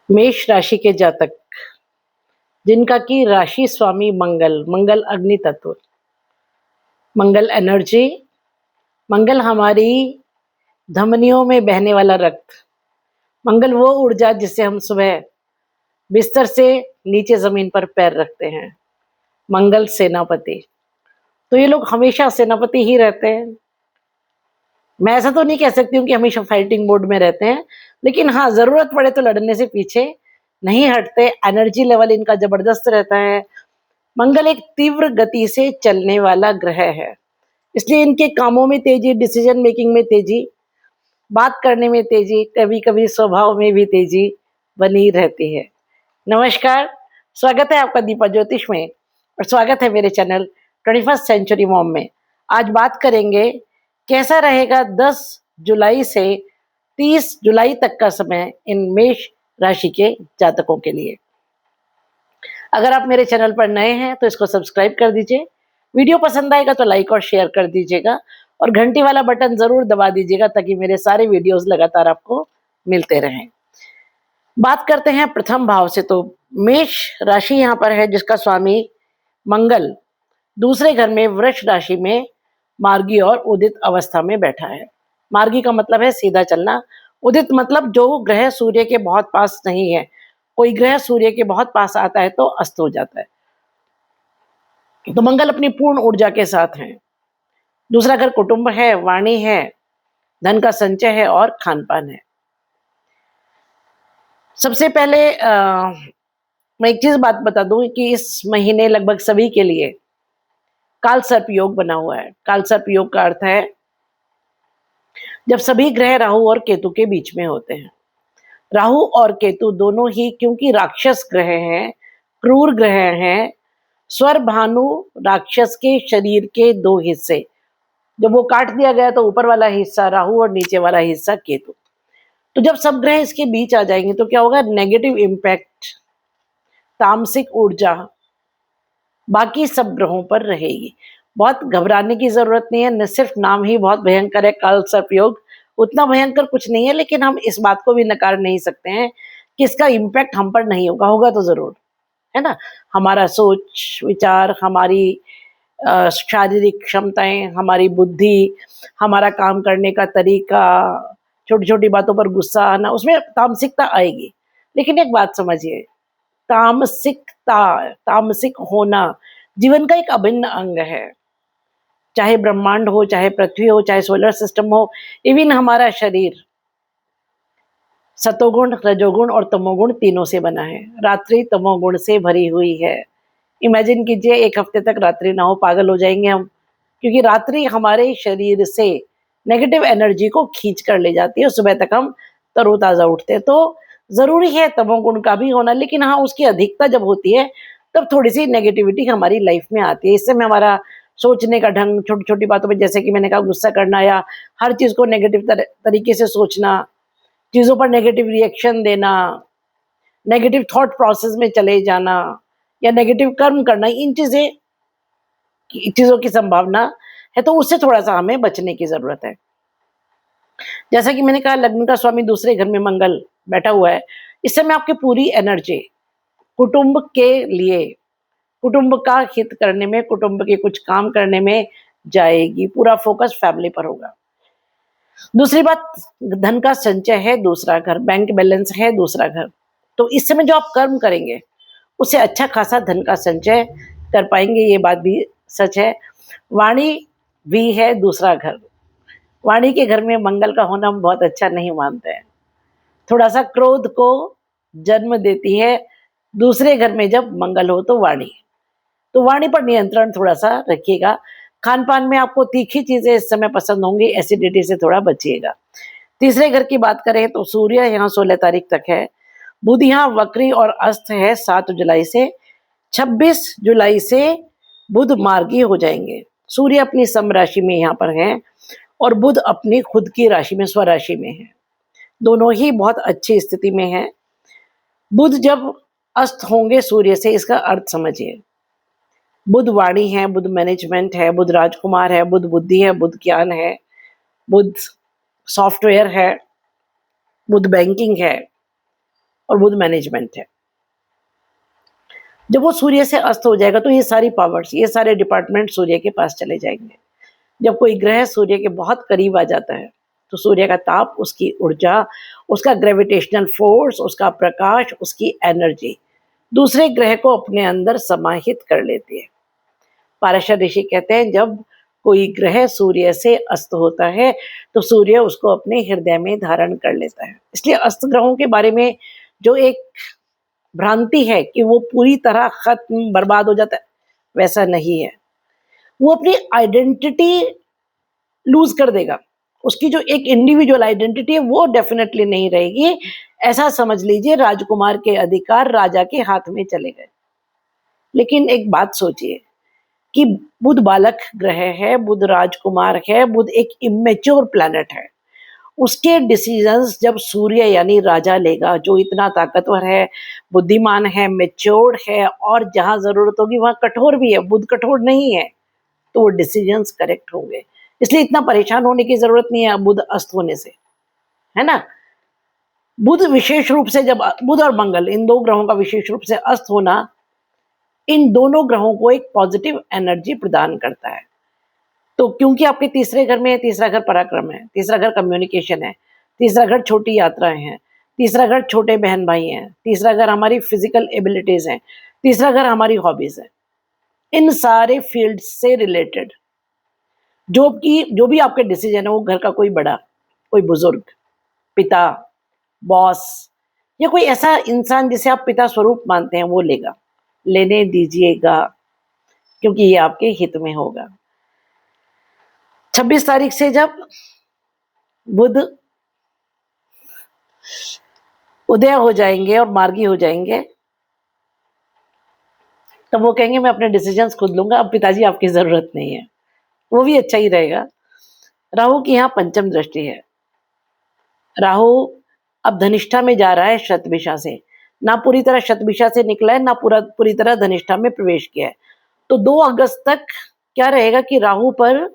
मेष राशि के जातक जिनका की राशि स्वामी मंगल, मंगल अग्नि तत्व, मंगल एनर्जी, मंगल हमारी धमनियों में बहने वाला रक्त, मंगल वो ऊर्जा जिससे हम सुबह बिस्तर से नीचे जमीन पर पैर रखते हैं। मंगल सेनापति, तो ये लोग हमेशा सेनापति ही रहते हैं। मैं ऐसा तो नहीं कह सकती हूँ कि हमेशा फाइटिंग मोड में रहते हैं, लेकिन हाँ, जरूरत पड़े तो लड़ने से पीछे नहीं हटते। एनर्जी लेवल इनका जबरदस्त रहता है। मंगल एक तीव्र गति से चलने वाला ग्रह है, इसलिए इनके कामों में तेजी, डिसीजन मेकिंग में तेजी, बात करने में तेजी, कभी कभी स्वभाव में भी तेजी बनी रहती है। नमस्कार, स्वागत है आपका दीपा ज्योतिष में और स्वागत है मेरे चैनल 21st सेंचुरी मॉम में। आज बात करेंगे कैसा रहेगा 10 जुलाई से 30 जुलाई तक का समय इन मेष राशि के जातकों के लिए। अगर आप मेरे चैनल पर नए हैं तो इसको सब्सक्राइब कर दीजिए, वीडियो पसंद आएगा तो लाइक और शेयर कर दीजिएगा और घंटी वाला बटन जरूर दबा दीजिएगा ताकि मेरे सारे वीडियोस लगातार आपको मिलते रहें। बात करते हैं प्रथम भाव से, तो मेष राशि यहाँ पर है जिसका स्वामी मंगल दूसरे घर में वृष राशि में मार्गी और उदित अवस्था में बैठा है। मार्गी का मतलब है सीधा चलना, उदित मतलब जो ग्रह सूर्य के बहुत पास नहीं है। कोई ग्रह सूर्य के बहुत पास आता है तो अस्त हो जाता है। तो मंगल अपनी पूर्ण ऊर्जा के साथ है। दूसरा घर कुटुंब है, वाणी है, धन का संचय है और खान पान है। सबसे पहले मैं एक चीज बात बता दूं कि इस महीने लगभग सभी के लिए काल सर्प योग बना हुआ है। काल सर्प योग का अर्थ है जब सभी ग्रह राहु और केतु के बीच में होते हैं। राहु और केतु दोनों ही क्योंकि राक्षस ग्रह हैं, क्रूर ग्रह हैं, स्वर भानु राक्षस के शरीर के दो हिस्से, जब वो काट दिया गया तो ऊपर वाला हिस्सा राहु और नीचे वाला हिस्सा केतु। तो जब सब ग्रह इसके बीच आ जाएंगे तो क्या होगा? नेगेटिव इम्पैक्ट, तामसिक ऊर्जा बाकी सब ग्रहों पर रहेगी। बहुत घबराने की जरूरत नहीं है, न सिर्फ नाम ही बहुत भयंकर है काल सर्प योग, उतना भयंकर कुछ नहीं है, लेकिन हम इस बात को भी नकार नहीं सकते हैं कि इसका इम्पैक्ट हम पर नहीं होगा। होगा तो जरूर, है ना। हमारा सोच विचार, हमारी शारीरिक क्षमताएं, हमारी बुद्धि, हमारा काम करने का तरीका, छोटी छोटी बातों पर गुस्सा आना, उसमें तामसिकता आएगी। लेकिन एक बात समझिए, तामसिकता, तामसिक होना जीवन का एक अभिन्न अंग है। चाहे ब्रह्मांड हो, चाहे पृथ्वी हो, चाहे सोलर सिस्टम हो, इवन हमारा शरीर सतोगुण, रजोगुण और तमोगुण तीनों से बना है। रात्रि तमोगुण से भरी हुई है। इमेजिन कीजिए एक हफ्ते तक रात्रि ना हो, पागल हो जाएंगे हम, क्योंकि रात्रि हमारे शरीर से नेगेटिव एनर्जी को खींच कर ले जाती है और सुबह तक हम तरोताजा उठते हैं। तो जरूरी है तमोगुण का भी होना, लेकिन हाँ, उसकी अधिकता जब होती है तब थोड़ी सी नेगेटिविटी हमारी लाइफ में आती है। इससे में हमारा सोचने का ढंग, छोटी छोटी बातों पे, जैसे कि मैंने कहा, गुस्सा करना या हर चीज को नेगेटिव तरीके से सोचना, चीजों पर नेगेटिव रिएक्शन देना, नेगेटिव थॉट प्रोसेस में चले जाना या नेगेटिव कर्म करना, इन चीजों की संभावना है। तो उससे थोड़ा सा हमें बचने की जरूरत है। जैसा कि मैंने कहा, लग्न का स्वामी दूसरे घर में मंगल बैठा हुआ है। इस समय आपकी पूरी एनर्जी कुटुंब के लिए, कुटुंब का हित करने में, कुटुंब के कुछ काम करने में जाएगी। पूरा फोकस फैमिली पर होगा। दूसरी बात, धन का संचय है दूसरा घर, बैंक बैलेंस है दूसरा घर। तो इस समय जो आप कर्म करेंगे उससे अच्छा खासा धन का संचय कर पाएंगे, ये बात भी सच है। वाणी भी है दूसरा घर। वाणी के घर में मंगल का होना हम बहुत अच्छा नहीं मानते हैं। थोड़ा सा क्रोध को जन्म देती है दूसरे घर में जब मंगल हो तो वाणी। तो वाणी पर नियंत्रण थोड़ा सा रखिएगा। खान पान में आपको तीखी चीजें इस समय पसंद होंगी, एसिडिटी से थोड़ा बचिएगा। तीसरे घर की बात करें तो सूर्य यहाँ 16 तारीख तक है। बुध यहाँ वक्री और अस्त है 7 जुलाई से। 26 जुलाई से बुध मार्गी हो जाएंगे। सूर्य अपनी सम राशि में यहाँ पर है और बुध अपनी खुद की राशि में, स्वराशि में है। दोनों ही बहुत अच्छी स्थिति में है। बुध जब अस्त होंगे सूर्य से, इसका अर्थ समझिए, बुध वाणी है, बुध मैनेजमेंट है, बुध राजकुमार है, बुध बुद्धि है, बुध ज्ञान है, बुध सॉफ्टवेयर है, बुध बैंकिंग है। और बुध मैनेजमेंट है। जब वो सूर्य से अस्त हो जाएगा तो ये सारी पावर्स, ये सारे डिपार्टमेंट सूर्य के पास चले जाएंगे। जब कोई ग्रह सूर्य के बहुत करीब आ जाता है तो सूर्य का ताप, उसकी ऊर्जा, उसका ग्रेविटेशनल फोर्स, उसका प्रकाश, उसकी एनर्जी दूसरे ग्रह को अपने अंदर समाहित कर लेती है। पाराशर ऋषि कहते हैं जब कोई ग्रह सूर्य से अस्त होता है तो सूर्य उसको अपने हृदय में धारण कर लेता है। इसलिए अस्त ग्रहों के बारे में जो एक भ्रांति है कि वो पूरी तरह खत्म, बर्बाद हो जाता है, वैसा नहीं है। वो अपनी आइडेंटिटी लूज कर देगा, उसकी जो एक इंडिविजुअल आइडेंटिटी है वो डेफिनेटली नहीं रहेगी। ऐसा समझ लीजिए राजकुमार के अधिकार राजा के हाथ में चले गए। लेकिन एक बात सोचिए कि बुध बालक ग्रह है, बुध राजकुमार है, बुध एक इमेच्योर प्लैनेट है। उसके डिसीजंस जब सूर्य यानी राजा लेगा, जो इतना ताकतवर है, बुद्धिमान है, मेच्योर्ड है और जहां जरूरत होगी वहां कठोर भी है, बुध कठोर नहीं है, तो वो डिसीजंस करेक्ट होंगे। इसलिए इतना परेशान होने की जरूरत नहीं है बुध अस्त होने से, है ना। बुध विशेष रूप से जब बुध और मंगल इन दो ग्रहों का विशेष रूप से अस्त होना इन दोनों ग्रहों को एक पॉजिटिव एनर्जी प्रदान करता है। तो क्योंकि आपके तीसरे घर में है, तीसरा घर पराक्रम है, तीसरा घर कम्युनिकेशन है, तीसरा घर छोटी यात्राएं हैं, तीसरा घर छोटे बहन भाई हैं, तीसरा घर हमारी फिजिकल एबिलिटीज हैं, तीसरा घर हमारी हॉबीज है। इन सारे फील्ड से रिलेटेड जो भी आपके डिसीजन है, वो घर का कोई बड़ा, कोई बुजुर्ग, पिता, बॉस या कोई ऐसा इंसान जिसे आप पिता स्वरूप मानते हैं, वो लेगा। लेने दीजिएगा क्योंकि ये आपके हित में होगा। 26 तारीख से जब बुध उदय हो जाएंगे और मार्गी हो जाएंगे तब वो कहेंगे मैं अपने डिसीजंस खुद लूंगा, अब पिताजी आपकी जरूरत नहीं है। वो भी अच्छा ही रहेगा। राहु की यहाँ पंचम दृष्टि है। राहु अब धनिष्ठा में जा रहा है शतभिषा से, ना पूरी तरह शतभिषा से निकला है, ना पूरी तरह धनिष्ठा में प्रवेश किया है। तो 2 अगस्त तक क्या रहेगा कि राहु पर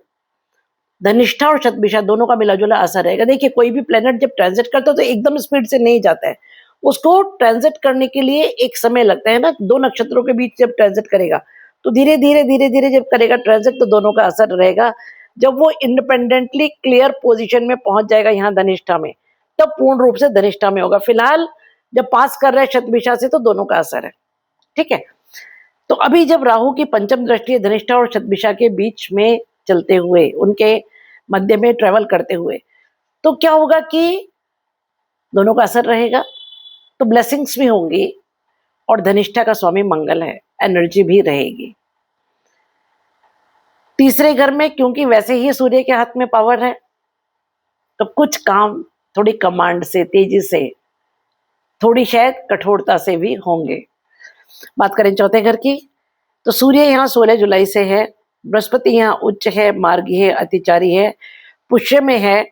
धनिष्ठा और शतभिषा दोनों का मिला जुला असर रहेगा। देखिए कोई भी प्लेनेट जब ट्रांजिट करता है तो एकदम स्पीड से नहीं जाता है, उसको ट्रांजिट करने के लिए एक समय लगता है ना। 2 नक्षत्रों के बीच जब ट्रांजिट करेगा तो धीरे धीरे जब करेगा ट्रांजिट तो दोनों का असर रहेगा। जब वो इंडिपेंडेंटली क्लियर पोजीशन में पहुंच जाएगा यहाँ धनिष्ठा में, तब पूर्ण रूप से धनिष्ठा में होगा। फिलहाल जब पास कर रहा है शतभिषा से तो दोनों का असर है, ठीक है। तो अभी जब राहु की पंचम दृष्टि धनिष्ठा और शतभिषा के बीच में चलते हुए, उनके मध्य में ट्रेवल करते हुए, तो क्या होगा कि दोनों का असर रहेगा, तो ब्लेसिंग्स भी होंगी और धनिष्ठा का स्वामी मंगल है, एनर्जी भी रहेगी। तीसरे घर में क्योंकि वैसे ही सूर्य के हाथ में पावर है तो कुछ काम थोड़ी कमांड से, तेजी से, थोड़ी शायद कठोरता से भी होंगे। बात करें चौथे घर की तो सूर्य यहाँ 16 जुलाई से है, बृहस्पति यहाँ उच्च है, मार्गी है, अतिचारी है, पुष्य में है,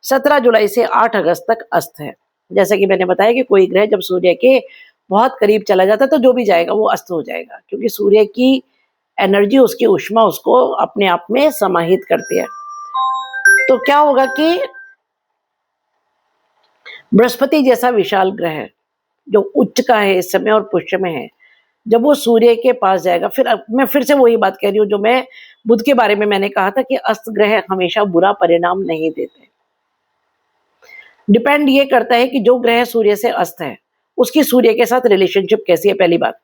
17 जुलाई से 8 अगस्त तक अस्त है। जैसा कि मैंने बताया कि कोई ग्रह जब सूर्य के बहुत करीब चला जाता है तो जो भी जाएगा वो अस्त हो जाएगा, क्योंकि सूर्य की एनर्जी, उसकी ऊष्मा उसको अपने आप में समाहित करती है। तो क्या होगा कि बृहस्पति जैसा विशाल ग्रह जो उच्च का है इस समय और पुष्य में है, जब वो सूर्य के पास जाएगा, मैं फिर से वही बात कह रही हूँ जो मैं बुध के बारे में मैंने कहा था कि अस्त ग्रह हमेशा बुरा परिणाम नहीं देते। डिपेंड ये करता है कि जो ग्रह सूर्य से अस्त है उसकी सूर्य के साथ रिलेशनशिप कैसी है। पहली बात,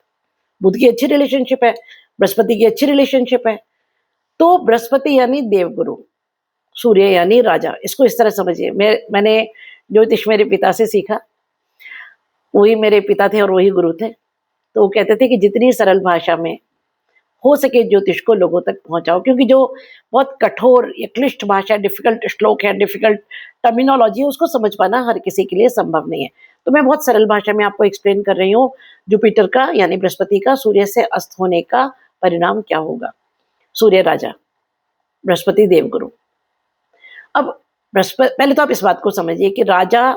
बुध की अच्छी रिलेशनशिप है, बृहस्पति की अच्छी रिलेशनशिप है। तो बृहस्पति यानी देवगुरु, सूर्य यानी राजा। इसको इस तरह समझिए, मैंने ज्योतिष मेरे पिता से सीखा, वही मेरे पिता थे और वही गुरु थे। तो वो कहते थे कि जितनी सरल भाषा में हो सके ज्योतिष को लोगों तक पहुंचाओ, क्योंकि जो बहुत कठोर या क्लिष्ट भाषा, डिफिकल्ट श्लोक है, डिफिकल्ट टर्मिनोलॉजी है, उसको समझ पाना हर किसी के लिए संभव नहीं है। तो मैं बहुत सरल भाषा में आपको एक्सप्लेन कर रही हूँ जुपिटर का यानी बृहस्पति का सूर्य से अस्त होने का परिणाम क्या होगा। सूर्य राजा, बृहस्पति देवगुरु। अब बृहस्पति, पहले तो आप इस बात को समझिए कि राजा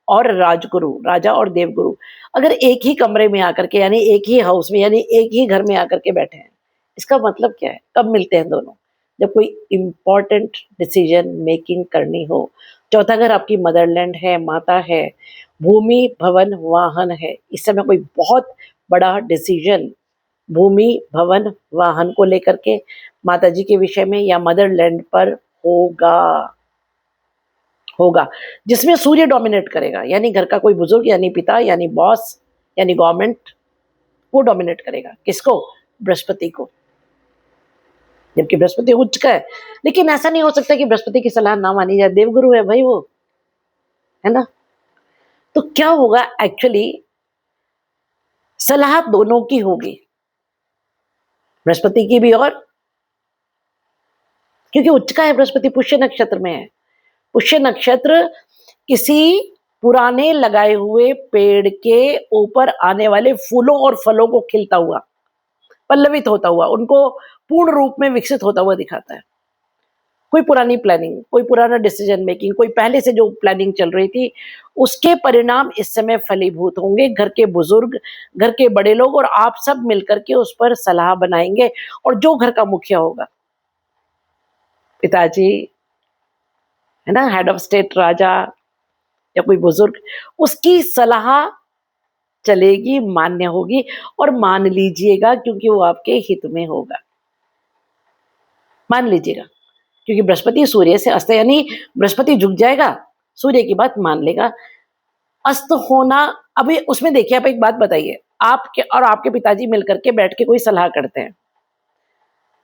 और राजगुरु, राजा और देवगुरु अगर एक ही कमरे में आकर के यानी एक ही हाउस में यानी एक ही घर में आकर के बैठे हैं, इसका मतलब क्या है? कब मिलते हैं दोनों? जब कोई इंपॉर्टेंट डिसीजन मेकिंग करनी हो। चौथा घर आपकी मदरलैंड है, माता है, भूमि भवन वाहन है। इस समय कोई बहुत बड़ा डिसीजन भूमि भवन वाहन को लेकर के माता जी के विषय में या मदरलैंड पर होगा होगा जिसमें सूर्य डोमिनेट करेगा, यानी घर का कोई बुजुर्ग, यानी पिता, यानी बॉस, यानी गवर्नमेंट, वो डोमिनेट करेगा। किसको? बृहस्पति को। जबकि बृहस्पति उच्च का है, लेकिन ऐसा नहीं हो सकता कि बृहस्पति की सलाह ना मानी जाए, देवगुरु है भाई वो, है ना। तो क्या होगा एक्चुअली, सलाह दोनों की होगी, बृहस्पति की भी, और क्योंकि उच्च का है बृहस्पति, पुष्य नक्षत्र में है। पुष्य नक्षत्र किसी पुराने लगाए हुए पेड़ के ऊपर आने वाले फूलों और फलों को खिलता हुआ, पल्लवित होता हुआ, उनको पूर्ण रूप में विकसित होता हुआ दिखाता है। कोई पुरानी प्लानिंग, कोई पुराना डिसीजन मेकिंग, कोई पहले से जो प्लानिंग चल रही थी, उसके परिणाम इस समय फलीभूत होंगे। घर के बुजुर्ग, घर के बड़े लोग और आप सब मिलकर के उस पर सलाह बनाएंगे, और जो घर का मुखिया होगा, पिताजी, है ना, हेड ऑफ स्टेट, राजा या कोई बुजुर्ग, उसकी सलाह चलेगी, मान्य होगी, और मान लीजिएगा क्योंकि वो आपके हित में होगा। मान लीजिएगा, क्योंकि बृहस्पति सूर्य से अस्त, यानी बृहस्पति झुक जाएगा, सूर्य की बात मान लेगा। अस्त होना, अभी उसमें देखिए, आप एक बात बताइए, आपके और आपके पिताजी मिलकर के बैठ के कोई सलाह करते हैं,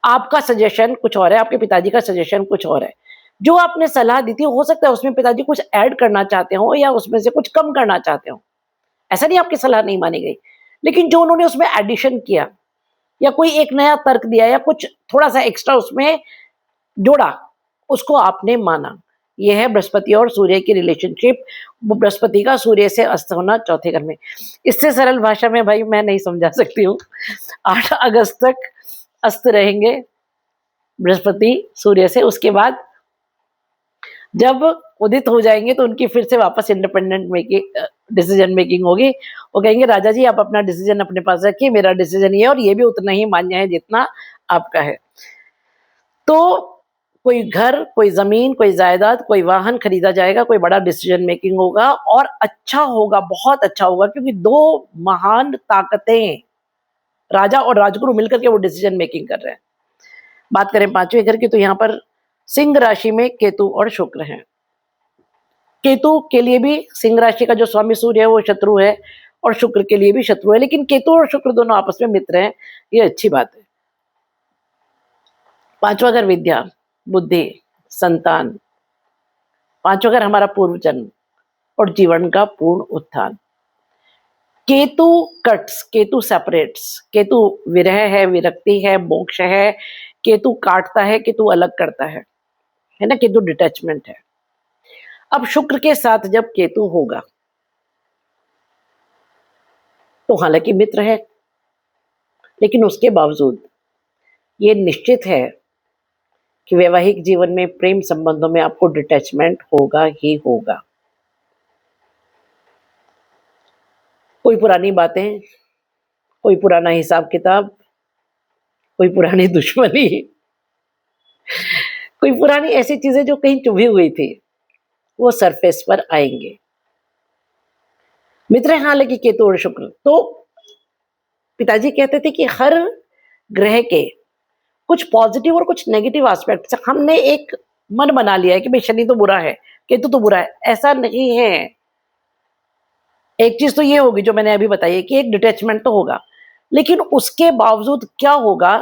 आपका सजेशन कुछ और है, आपके पिताजी का सजेशन कुछ और है। जो आपने सलाह दी थी, हो सकता है उसमें पिताजी कुछ ऐड करना चाहते हो या उसमें से कुछ कम करना चाहते हो। ऐसा नहीं आपकी सलाह नहीं मानी गई, लेकिन जो उन्होंने उसमें एडिशन किया या कोई एक नया तर्क दिया या कुछ थोड़ा सा एक्स्ट्रा उसमें जोड़ा, उसको आपने माना। यह है बृहस्पति और सूर्य की रिलेशनशिप, बृहस्पति का सूर्य से अस्त होना चौथे घर में। इससे सरल भाषा में भाई मैं नहीं समझा सकती हूँ। 8 अगस्त तक अस्त रहेंगे बृहस्पति सूर्य से, उसके बाद जब उदित हो जाएंगे तो उनकी फिर से वापस इंडिपेंडेंट मेकिंग, डिसीजन मेकिंग होगी। वो कहेंगे राजा जी आप अपना डिसीजन अपने पास रखिए, मेरा डिसीजन ये, और ये भी उतना ही मान्य है जितना आपका है। तो कोई घर, कोई जमीन, कोई जायदाद, कोई वाहन खरीदा जाएगा, कोई बड़ा डिसीजन मेकिंग होगा, और अच्छा होगा, बहुत अच्छा होगा, क्योंकि दो महान ताकतें, राजा और राजगुरु, मिलकर के वो डिसीजन मेकिंग कर रहे हैं। बात करें पांचवें घर की, तो यहाँ पर सिंह राशि में केतु और शुक्र हैं। केतु के लिए भी सिंह राशि का जो स्वामी सूर्य है वो शत्रु है, और शुक्र के लिए भी शत्रु है, लेकिन केतु और शुक्र दोनों आपस में मित्र हैं, ये अच्छी बात है। पांचवा घर विद्या, बुद्धि, संतान। पांचवा घर हमारा पूर्व जन्म और जीवन का पूर्ण उत्थान। केतु कट्स, केतु सेपरेट्स, केतु विरह है, विरक्ति है, मोक्ष है, केतु काटता है, केतु अलग करता है ना, केतु डिटैचमेंट है। अब शुक्र के साथ जब केतु होगा तो हालांकि मित्र है, लेकिन उसके बावजूद ये निश्चित है कि वैवाहिक जीवन में, प्रेम संबंधों में आपको डिटैचमेंट होगा ही होगा। कोई पुरानी बातें, कोई पुराना हिसाब किताब, कोई पुरानी दुश्मनी, कोई पुरानी ऐसी चीजें जो कहीं चुभी हुई थी, वो सरफेस पर आएंगे। मित्र है हालांकि केतु और शुक्र। तो पिताजी कहते थे कि हर ग्रह के कुछ पॉजिटिव और कुछ नेगेटिव एस्पेक्ट, हमने एक मन बना लिया है कि भाई शनि तो बुरा है, केतु तो बुरा है। ऐसा नहीं है। एक चीज तो ये होगी जो मैंने अभी बताई है कि एक डिटैचमेंट तो होगा, लेकिन उसके बावजूद क्या होगा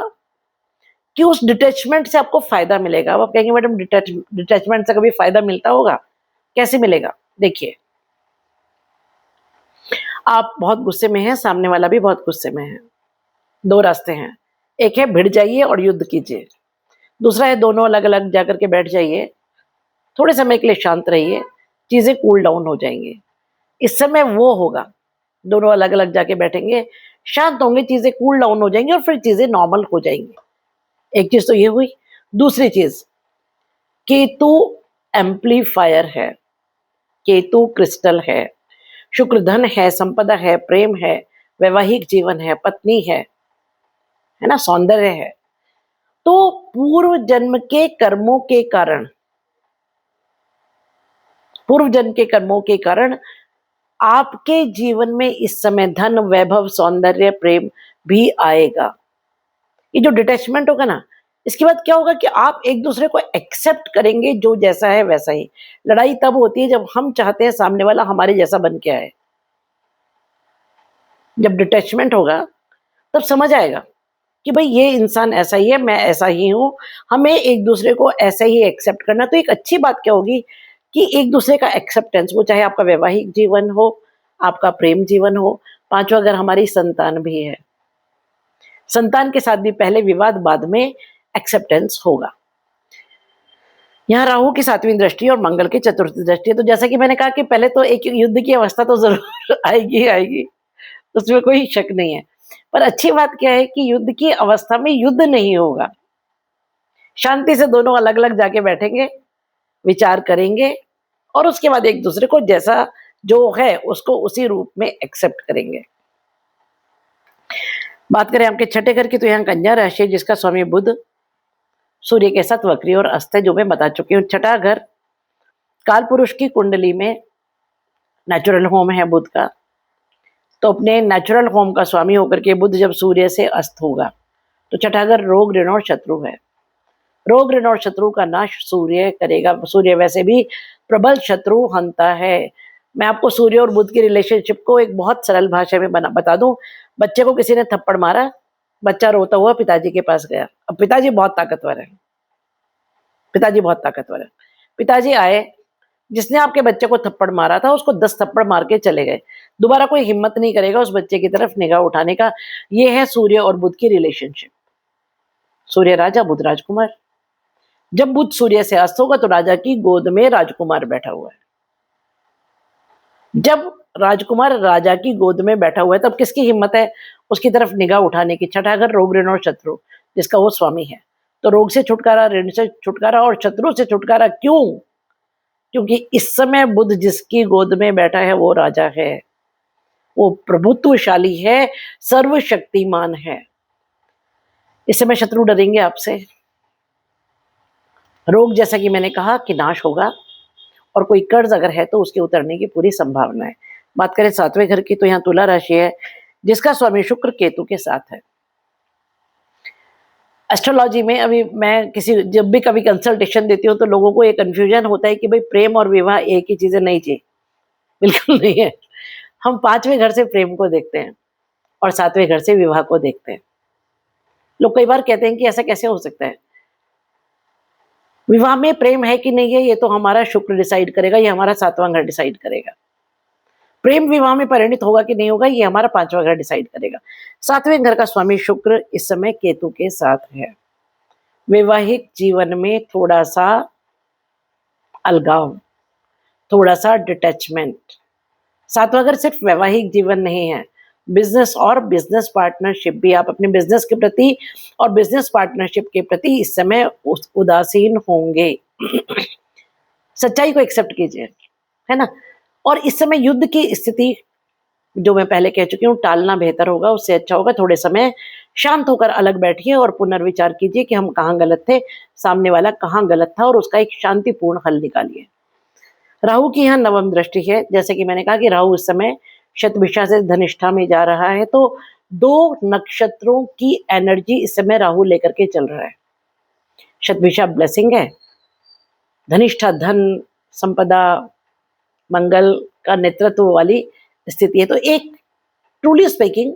कि उस डिटैचमेंट से आपको फायदा मिलेगा। अब आप कहेंगे मैडम डिटैचमेंट से कभी फायदा मिलता होगा? कैसे मिलेगा? देखिए, आप बहुत गुस्से में हैं, सामने वाला भी बहुत गुस्से में है। दो रास्ते हैं, एक है भिड़ जाइए और युद्ध कीजिए, दूसरा है दोनों अलग अलग जाकर के बैठ जाइए, थोड़े समय के लिए शांत रहिए, चीजें कूल डाउन हो जाएंगी। इस समय वो होगा, दोनों अलग अलग जाके बैठेंगे, शांत होंगे, चीजें कूल डाउन हो जाएंगी और फिर चीजें नॉर्मल हो जाएंगी। एक चीज तो ये हुई। दूसरी चीज, केतु एम्पलीफायर है, केतु क्रिस्टल है, शुक्र धन है, संपदा है, प्रेम है, वैवाहिक जीवन है, पत्नी है ना, सौंदर्य है। तो पूर्व जन्म के कर्मों के कारण, पूर्व जन्म के कर्मों के कारण आपके जीवन में इस समय धन, वैभव, सौंदर्य, प्रेम भी आएगा। ये जो डिटैचमेंट होगा ना, इसके बाद क्या होगा कि आप एक दूसरे को एक्सेप्ट करेंगे, जो जैसा है वैसा ही। लड़ाई तब होती है जब हम चाहते हैं सामने वाला हमारे जैसा बन के आए। जब डिटैचमेंट होगा तब समझ आएगा कि भाई ये इंसान ऐसा ही है, मैं ऐसा ही हूँ, हमें एक दूसरे को ऐसा ही एक्सेप्ट करना। तो एक अच्छी बात क्या होगी कि एक दूसरे का एक्सेप्टेंस, वो चाहे आपका वैवाहिक जीवन हो, आपका प्रेम जीवन हो, पांचवा अगर हमारी संतान भी है, संतान के साथ भी पहले विवाद, बाद में एक्सेप्टेंस होगा। यहाँ राहु की 7वीं दृष्टि और मंगल की 4th दृष्टि है। तो जैसा कि मैंने कहा कि पहले तो एक युद्ध की अवस्था तो जरूर आएगी ही आएगी, उसमें कोई शक नहीं है। पर अच्छी बात क्या है कि युद्ध की अवस्था में युद्ध नहीं होगा, शांति से दोनों अलग अलग जाके बैठेंगे, विचार करेंगे और उसके बाद एक दूसरे को जैसा जो है उसको उसी रूप में एक्सेप्ट करेंगे। बात करें आपके छठे घर की, तो यहाँ कन्या राशि है जिसका स्वामी बुध सूर्य के साथ वक्री और अस्त है, जो मैं बता चुकी हूँ। छठा घर काल पुरुष की कुंडली में नेचुरल होम है बुध का, तो अपने नेचुरल होम का स्वामी होकर के बुध जब सूर्य से अस्त होगा तो छठा घर रोग, ऋण और शत्रु है। रोग, ऋण और शत्रु का नाश सूर्य करेगा। सूर्य वैसे भी प्रबल शत्रु हंता है। मैं आपको सूर्य और बुध की रिलेशनशिप को एक बहुत सरल भाषा में बता दूं। बच्चे को किसी ने थप्पड़ मारा, बच्चा रोता हुआ पिताजी के पास गया। अब पिताजी बहुत ताकतवर है, पिताजी बहुत ताकतवर है। पिताजी आए, जिसने आपके बच्चे को थप्पड़ मारा था उसको 10 थप्पड़ मार के चले गए। दोबारा कोई हिम्मत नहीं करेगा उस बच्चे की तरफ निगाह उठाने का। ये है सूर्य और बुध की रिलेशनशिप। सूर्य राजा, बुध राजकुमार। जब बुध सूर्य से अस्त होगा तो राजा की गोद में राजकुमार बैठा हुआ है। जब राजकुमार राजा की गोद में बैठा हुआ है तब किसकी हिम्मत है उसकी तरफ निगाह उठाने की? छठा घर रोग, ऋण और शत्रु, जिसका वो स्वामी है। तो रोग से छुटकारा, ऋण से छुटकारा और शत्रु से छुटकारा। क्यों? क्योंकि इस समय बुध जिसकी गोद में बैठा है वो राजा है, वो प्रभुत्वशाली है, सर्वशक्तिमान है। इस समय शत्रु डरेंगे आपसे। रोग जैसा कि मैंने कहा कि नाश होगा, और कोई कर्ज अगर है तो उसके उतरने की पूरी संभावना है। बात करें 7वें घर की, तो यहाँ तुला राशि है जिसका स्वामी शुक्र केतु के साथ है। एस्ट्रोलॉजी में अभी मैं जब भी कभी कंसल्टेशन देती हूँ तो लोगों को ये कंफ्यूजन होता है कि भाई प्रेम और विवाह एक ही चीजें। नहीं जी, बिल्कुल नहीं है। हम 5वें घर से प्रेम को देखते हैं और 7वें घर से विवाह को देखते हैं। लोग कई बार कहते हैं कि ऐसा कैसे हो सकता है, विवाह में प्रेम है कि नहीं है ये तो हमारा शुक्र डिसाइड करेगा, ये हमारा 7वां घर डिसाइड करेगा। प्रेम विवाह में परिणित होगा कि नहीं होगा ये हमारा 5वां घर डिसाइड करेगा। 7वें घर का स्वामी शुक्र इस समय केतु के साथ है। वैवाहिक जीवन में थोड़ा सा अलगाव, थोड़ा सा डिटैचमेंट। 7वां घर सिर्फ वैवाहिक जीवन नहीं है, बिजनेस और बिजनेस पार्टनरशिप भी। आप अपने बिजनेस के प्रति और बिजनेस पार्टनरशिप के प्रति इस समय उदासीन होंगे। सच्चाई को एक्सेप्ट कीजिए, है ना। और इस समय युद्ध की स्थिति, जो मैं पहले कह चुकी हूँ, टालना बेहतर होगा। उससे अच्छा होगा थोड़े समय शांत होकर अलग बैठिए और पुनर्विचार कीजिए कि हम कहाँ गलत थे, सामने वाला कहाँ गलत था, और उसका एक शांतिपूर्ण हल निकालिए। राहु की यहाँ 9वीं दृष्टि है। जैसे कि मैंने कहा कि राहु इस समय शतभिषा से धनिष्ठा में जा रहा है, तो 2 नक्षत्रों की एनर्जी इस समय राहु लेकर के चल रहा है। शतभिषा ब्लेसिंग है, धनिष्ठा धन, संपदा, मंगल का नेतृत्व वाली स्थिति है। तो एक ट्रूली स्पीकिंग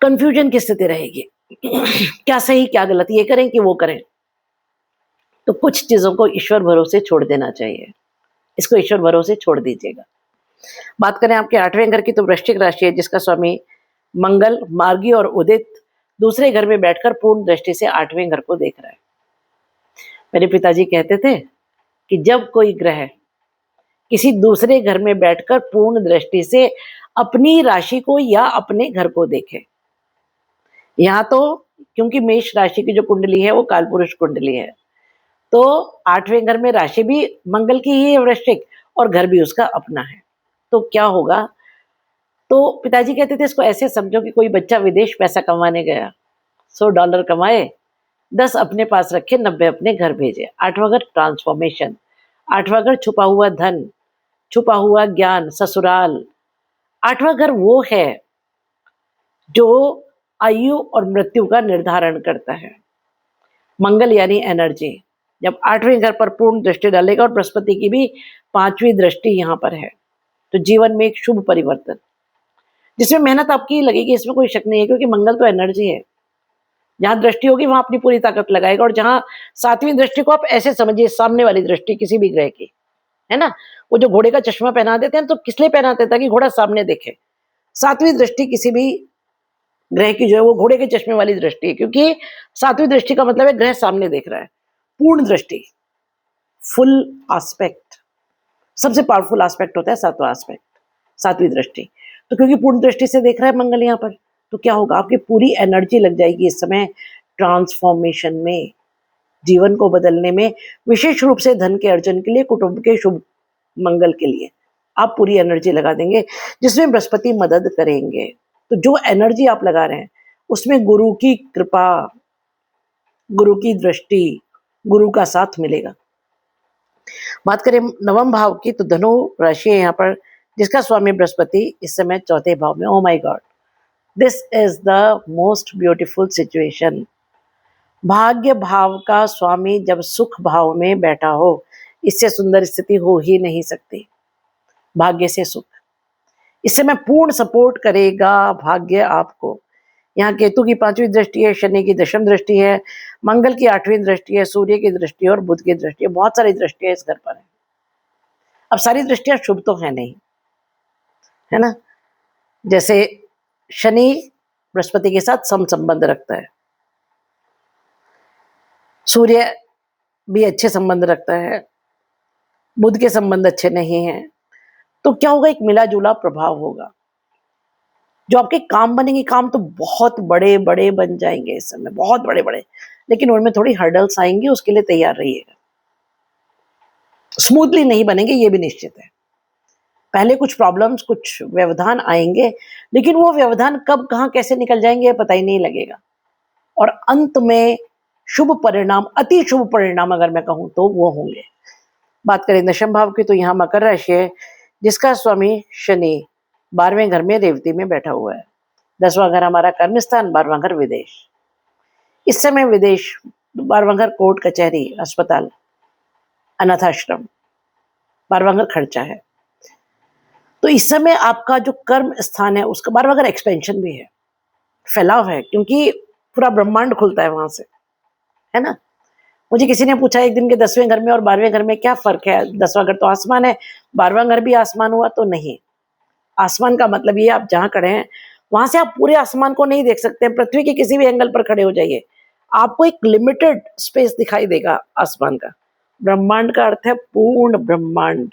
कंफ्यूजन की स्थिति रहेगी। क्या सही क्या गलत, ये करें कि वो करें। तो कुछ चीजों को ईश्वर भरोसे छोड़ देना चाहिए, इसको ईश्वर भरोसे छोड़ दीजिएगा। बात करें आपके 8वें घर की, तो वृश्चिक राशि है जिसका स्वामी मंगल, मार्गी और उदित दूसरे घर में बैठकर पूर्ण दृष्टि से 8वें घर को देख रहा है। मेरे पिताजी कहते थे कि जब कोई ग्रह किसी दूसरे घर में बैठकर पूर्ण दृष्टि से अपनी राशि को या अपने घर को देखे, यहाँ तो क्योंकि मेष राशि की जो कुंडली है वो कालपुरुष कुंडली है, तो 8वें घर में राशि भी मंगल की ही है वृश्चिक, और घर भी उसका अपना है। तो क्या होगा, तो पिताजी कहते थे इसको ऐसे समझो कि कोई बच्चा विदेश पैसा कमाने गया, $100 कमाए, 10 अपने पास रखे, 90 अपने घर भेजे। 8वां घर ट्रांसफॉर्मेशन, 8वां घर छुपा हुआ धन, छुपा हुआ ज्ञान, ससुराल। 8वां घर वो है जो आयु और मृत्यु का निर्धारण करता है। मंगल यानी एनर्जी, जब 8वें घर पर पूर्ण दृष्टि डालेगा और बृहस्पति की भी 5वीं दृष्टि यहाँ पर है, तो जीवन में एक शुभ परिवर्तन, जिसमें मेहनत आपकी लगेगी, इसमें कोई शक नहीं है, क्योंकि मंगल तो एनर्जी है। जहाँ दृष्टि होगी वहां अपनी पूरी ताकत लगाएगा। और जहाँ 7वीं दृष्टि को आप ऐसे समझिए, सामने वाली दृष्टि किसी भी ग्रह की, है ना, वो जो घोड़े का चश्मा पहना देते हैं तो किस लिए पहनाते हैं, ताकि घोड़ा सामने देखे। 7वीं दृष्टि किसी भी ग्रह की जो है वो घोड़े के चश्मे वाली दृष्टि है, क्योंकि 7वीं दृष्टि का मतलब है ग्रह सामने देख रहा है। पूर्ण दृष्टि, फुल एस्पेक्ट, सबसे पावरफुल एस्पेक्ट होता है 7वां एस्पेक्ट, 7वीं दृष्टि। तो क्योंकि पूर्ण दृष्टि से देख रहा है मंगल यहाँ पर, तो क्या होगा, आपकी पूरी एनर्जी लग जाएगी इस समय ट्रांसफॉर्मेशन में, जीवन को बदलने में, विशेष रूप से धन के अर्जन के लिए, कुटुंब के शुभ मंगल के लिए आप पूरी एनर्जी लगा देंगे, जिसमें बृहस्पति मदद करेंगे। तो जो एनर्जी आप लगा रहे हैं उसमें गुरु की कृपा, गुरु की दृष्टि, गुरु का साथ मिलेगा। बात करें नवम भाव की, तो धनु राशि है यहाँ पर, जिसका स्वामी बृहस्पति इस समय 4थे भाव में। Oh my God, this is the most beautiful situation. भाग्य भाव का स्वामी जब सुख भाव में बैठा हो, इससे सुंदर स्थिति हो ही नहीं सकती। भाग्य से सुख, इस समय पूर्ण सपोर्ट करेगा भाग्य आपको। यहाँ केतु की 5वीं दृष्टि है, शनि की 10वीं दृष्टि है, मंगल की 8वीं दृष्टि है, सूर्य की दृष्टि है और बुध की दृष्टि है। बहुत सारी दृष्टियां इस घर पर है। अब सारी दृष्टियां शुभ तो है नहीं, है ना। जैसे शनि बृहस्पति के साथ सम संबंध रखता है, सूर्य भी अच्छे संबंध रखता है, बुध के संबंध अच्छे नहीं हैं, तो क्या होगा, एक मिला जुला प्रभाव होगा। जो आपके काम बनेंगे, काम तो बहुत बड़े बड़े बन जाएंगे इस समय, बहुत बड़े बड़े, लेकिन उनमें थोड़ी हर्डल्स आएंगी, उसके लिए तैयार रहिएगा। स्मूथली नहीं बनेंगे, ये भी निश्चित है। पहले कुछ प्रॉब्लम्स, कुछ व्यवधान आएंगे, लेकिन वो व्यवधान कब कहाँ कैसे निकल जाएंगे पता ही नहीं लगेगा। और अंत में शुभ परिणाम, अति शुभ परिणाम अगर मैं कहूँ तो वो होंगे। बात करें दशम भाव की, तो यहाँ मकर राशि है, जिसका स्वामी शनि 12वें घर में रेवती में बैठा हुआ है। 10वां घर हमारा कर्म स्थान, 12वां घर विदेश। इस समय विदेश, 12वां घर कोर्ट कचहरी, अस्पताल, अनाथ आश्रम, 12वां घर खर्चा है। तो इस समय आपका जो कर्म स्थान है उसका 12वां घर एक्सपेंशन भी है, फैलाव है, क्योंकि पूरा ब्रह्मांड खुलता है वहां से, है ना। मुझे किसी ने पूछा एक दिन के 10वें घर में और 12वें घर में क्या फर्क है, 10वां घर तो आसमान है, 12वां घर भी आसमान हुआ, तो नहीं। आसमान का मतलब ये, आप जहां खड़े हैं वहां से आप पूरे आसमान को नहीं देख सकते हैं। पृथ्वी के किसी भी एंगल पर खड़े हो जाइए, आपको एक लिमिटेड स्पेस दिखाई देगा आसमान का। ब्रह्मांड का अर्थ है पूर्ण ब्रह्मांड,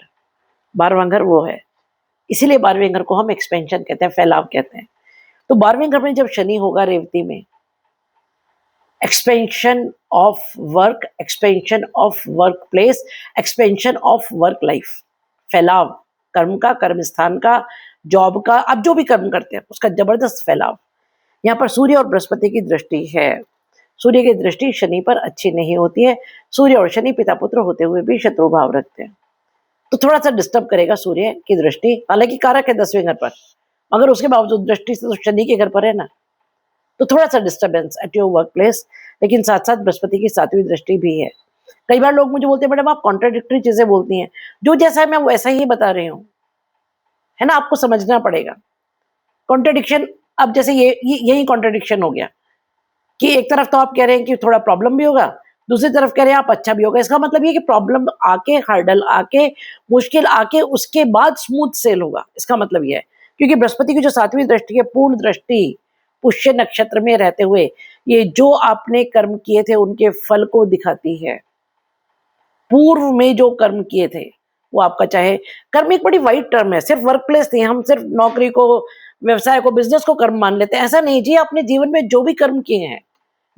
12वां घर वो है। इसीलिए 12वें घर को हम एक्सपेंशन कहते हैं, फैलाव कहते हैं। तो 12वें घर में जब शनि होगा रेवती में, expansion of work, expansion of work place, expansion of work life, फैलाव, कर्म का, कर्म स्थान का, जॉब का, आप जो भी कर्म करते हैं उसका जबरदस्त फैलाव। यहाँ पर सूर्य और बृहस्पति की दृष्टि है। सूर्य की दृष्टि शनि पर अच्छी नहीं होती है। सूर्य और शनि पिता पुत्र होते हुए भी शत्रु भाव रखते हैं, तो थोड़ा सा डिस्टर्ब करेगा सूर्य की दृष्टि। हालांकि कारक है 10वें घर पर, मगर उसके बावजूद दृष्टि से तो शनि के घर पर है ना, तो थोड़ा सा disturbance at your work place. लेकिन साथ साथ बृहस्पति की 7वीं दृष्टि भी है। कई बार लोग मुझे बोलते हैं, मैडम आप कॉन्ट्राडिक्टरी चीजें बोलती हैं, जो जैसा है मैं वैसा ही बता रही हूँ, है ना। आपको समझना पड़ेगा कॉन्ट्राडिक्शन। अब जैसे यही कॉन्ट्राडिक्शन हो गया कि एक तरफ तो आप कह रहे हैं कि थोड़ा प्रॉब्लम भी होगा, दूसरी तरफ कह रहे हैं आप अच्छा भी होगा। इसका मतलब ये कि प्रॉब्लम आके, हर्डल आके, मुश्किल आके, उसके बाद स्मूथ सेल होगा, इसका मतलब ये है। क्योंकि बृहस्पति की जो 7वीं दृष्टि है, पूर्ण दृष्टि पुष्य नक्षत्र में रहते हुए, ये जो आपने कर्म किए थे उनके फल को दिखाती है। पूर्व में जो कर्म किए थे वो आपका, चाहे कर्म एक बड़ी वाइड टर्म है, सिर्फ वर्क प्लेस नहीं, हम सिर्फ नौकरी को, व्यवसाय को, बिजनेस को कर्म मान लेते हैं, ऐसा नहीं जी। अपने जीवन में जो भी कर्म किए हैं,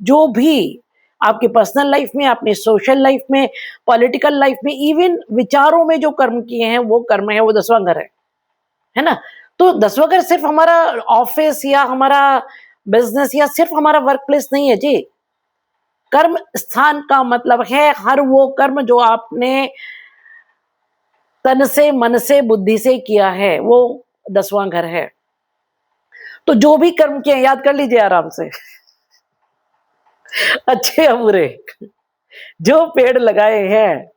जो भी आपकी पर्सनल लाइफ में, अपनी सोशल लाइफ में, पॉलिटिकल लाइफ में, इवन विचारों में जो कर्म किए हैं वो कर्म है, वो 10वां घर है ना। तो 10वां घर सिर्फ हमारा ऑफिस या हमारा बिजनेस या सिर्फ हमारा वर्क प्लेस नहीं है जी। कर्म स्थान का मतलब है हर वो कर्म जो आपने तन से, मन से, बुद्धि से किया है, वो 10वां घर है। तो जो भी कर्म किए याद कर लीजिए आराम से अच्छे या बुरे। जो पेड़ लगाए हैं,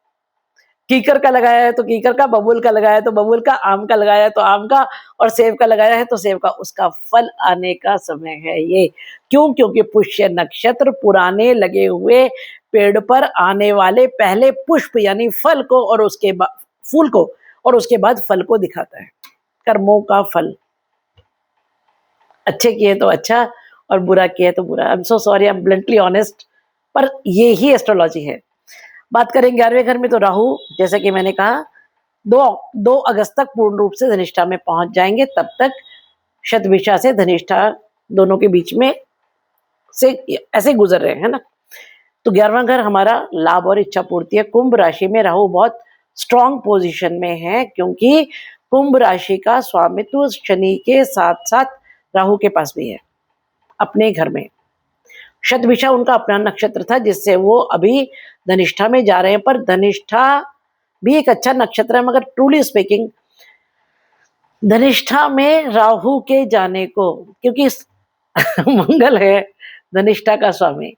कीकर का लगाया है तो कीकर का, बबूल का लगाया है तो बबूल का, आम का लगाया है तो आम का, और सेब का लगाया है तो सेब का, उसका फल आने का समय है ये। क्यों? क्योंकि पुष्य नक्षत्र पुराने लगे हुए पेड़ पर आने वाले पहले पुष्प यानी फल को और उसके बाद फूल को और उसके बाद फल को दिखाता है। कर्मों का फल, अच्छे किए तो अच्छा और बुरा किए तो बुरा। I am so sorry, I am bluntly honest, पर ये ही एस्ट्रोलॉजी है। बात करें 11वें घर में, तो राहु जैसे कि मैंने कहा 2 अगस्त तक पूर्ण रूप से धनिष्ठा में पहुंच जाएंगे। तब तक शतभिषा से धनिष्ठा दोनों के बीच में से ऐसे गुजर रहे हैं ना। तो 11वां घर हमारा लाभ और इच्छा पूर्ति है। कुंभ राशि में राहु बहुत स्ट्रॉन्ग पोजीशन में है, क्योंकि कुंभ राशि का स्वामित्व शनि के साथ साथ राहु के पास भी है अपने घर में। शतभिषा उनका अपना नक्षत्र था, जिससे वो अभी धनिष्ठा में जा रहे हैं। पर धनिष्ठा भी एक अच्छा नक्षत्र है, मगर ट्रूली स्पीकिंग धनिष्ठा में राहु के जाने को, क्योंकि मंगल है धनिष्ठा का स्वामी,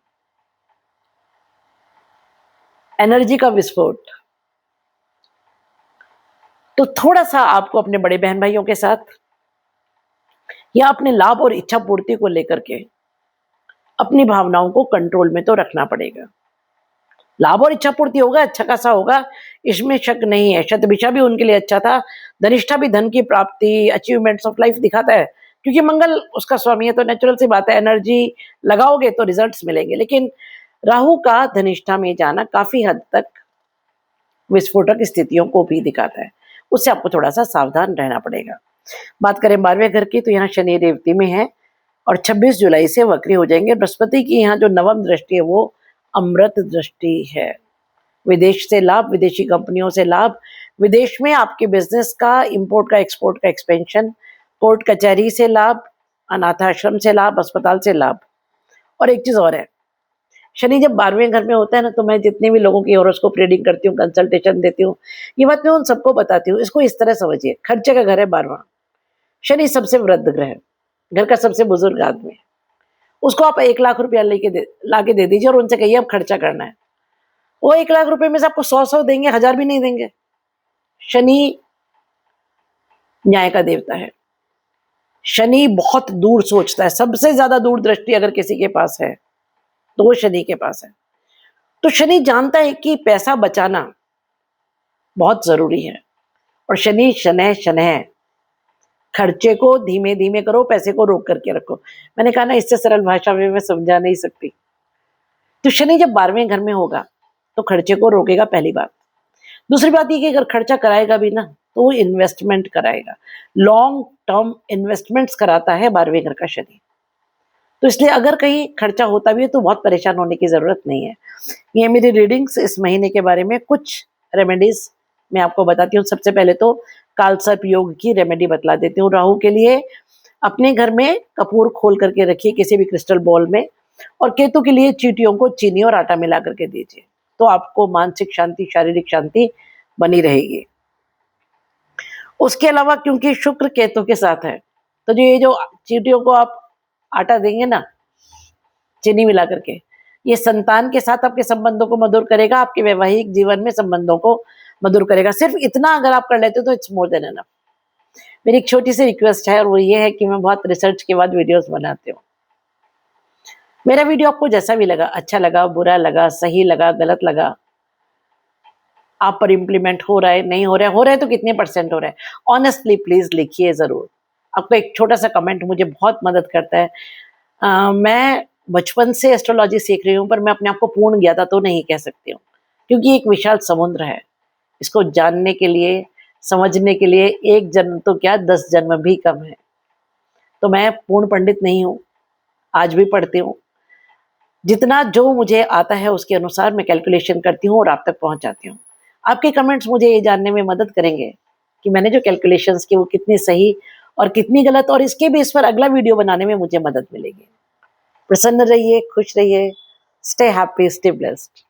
एनर्जी का विस्फोट, तो थोड़ा सा आपको अपने बड़े बहन भाइयों के साथ या अपने लाभ और इच्छा पूर्ति को लेकर के अपनी भावनाओं को कंट्रोल में तो रखना पड़ेगा। लाभ और इच्छा पूर्ति होगा, अच्छा खासा होगा, इसमें शक नहीं है। शतभिषा भी उनके लिए अच्छा था, धनिष्ठा भी धन की प्राप्ति, अचीवमेंट्स ऑफ लाइफ दिखाता है, क्योंकि मंगल उसका स्वामी है। तो नेचुरल सी बात है, एनर्जी लगाओगे तो रिजल्ट्स मिलेंगे। लेकिन राहु का धनिष्ठा में जाना काफी हद तक विस्फोटक स्थितियों को भी दिखाता है, उससे आपको थोड़ा सा सावधान रहना पड़ेगा। बात करें 12वें घर की, तो यहाँ शनि रेवती में है और 26 जुलाई से वक्री हो जाएंगे। बृहस्पति की यहाँ जो नवम दृष्टि है वो अमृत दृष्टि है। विदेश से लाभ, विदेशी कंपनियों से लाभ, विदेश में आपके बिजनेस का, इंपोर्ट का, एक्सपोर्ट का एक्सपेंशन, कोर्ट कचहरी से लाभ, अनाथ आश्रम से लाभ, अस्पताल से लाभ। और एक चीज और है, शनि जब 12वें घर में होता है ना, तो मैं जितने भी लोगों की हॉरोस्कोप रीडिंग करती हूँ, कंसल्टेशन देती हूँ, ये बात मैं उन सबको बताती हूँ। इसको इस तरह समझिए, खर्चे का घर है 12वां, शनि सबसे वृद्ध ग्रह है, घर का सबसे बुजुर्ग आदमी है। उसको आप 1 लाख रुपया लाके दे दीजिए और उनसे कहिए अब खर्चा करना है। वो 1 लाख रुपए में से आपको 100 देंगे, 1000 भी नहीं देंगे। शनि न्याय का देवता है। शनि बहुत दूर सोचता है, सबसे ज्यादा दूरदृष्टि अगर किसी के पास है तो वो शनि के पास है। तो शनि जानता है कि पैसा बचाना बहुत जरूरी है, और शनि शनैः शनैः, खर्चे को धीमे धीमे करो, पैसे को रोक करके रखो। मैंने कहा ना, इससे सरल भाषा में मैं समझा नहीं सकती। तो शनि जब 12वें घर में होगा तो खर्चे को रोकेगा, पहली बात। दूसरी बात ये कि अगर खर्चा कराएगा भी ना, तो वो इन्वेस्टमेंट कराएगा, लॉन्ग टर्म इन्वेस्टमेंट्स कराता है 12वें घर का शनि। तो इसलिए अगर कहीं खर्चा होता भी है तो बहुत परेशान होने की जरूरत नहीं है। ये मेरी रीडिंग्स इस महीने के बारे में, कुछ रेमेडीज मैं आपको बताती हूँ। सबसे पहले तो कालसर्प योग की रेमेडी बतला देती हूँ। राहु के लिए अपने घर में कपूर खोल करके रखिए किसी भी क्रिस्टल बॉल में, और केतु के लिए चींटियों को चीनी और आटा मिला करके दीजिए, तो आपको मानसिक शांति, शारीरिक शांति बनी रहेगी। उसके अलावा क्योंकि शुक्र केतु के साथ है, तो जो ये जो चींटियों को आप आटा देंगे ना चीनी मिला करके, ये संतान के साथ आपके संबंधों को मधुर करेगा, आपके वैवाहिक जीवन में संबंधों को मधुर करेगा। सिर्फ इतना अगर आप कर लेते हो तो इट्स मोर देन एनफ। मेरी एक छोटी सी रिक्वेस्ट है, और वो ये है कि मैं बहुत रिसर्च के बाद वीडियोस बनाती हूँ। मेरा वीडियो आपको जैसा भी लगा, अच्छा लगा, बुरा लगा, सही लगा, गलत लगा, आप पर इम्प्लीमेंट हो रहा है, नहीं हो रहा है, तो कितने % हो रहा है, ऑनेस्टली प्लीज लिखिए जरूर। आपका एक छोटा सा कमेंट मुझे बहुत मदद करता है। मैं बचपन से एस्ट्रोलॉजी सीख रही हूँ, पर मैं अपने आप को पूर्ण ज्ञाता तो नहीं कह सकती हूँ, क्योंकि एक विशाल समुद्र है। इसको जानने के लिए, समझने के लिए एक जन्म तो क्या 10 जन्म भी कम है। तो मैं पूर्ण पंडित नहीं हूँ, आज भी पढ़ती हूँ। जितना जो मुझे आता है उसके अनुसार मैं कैलकुलेशन करती हूँ और आप तक पहुँच जाती हूँ। आपके कमेंट्स मुझे ये जानने में मदद करेंगे कि मैंने जो कैलकुलेशंस की वो कितनी सही और कितनी गलत, और इसके बेस पर अगला वीडियो बनाने में मुझे मदद मिलेगी। प्रसन्न रहिए, खुश रहिए, स्टे हैप्पी, स्टे ब्लेस्ड।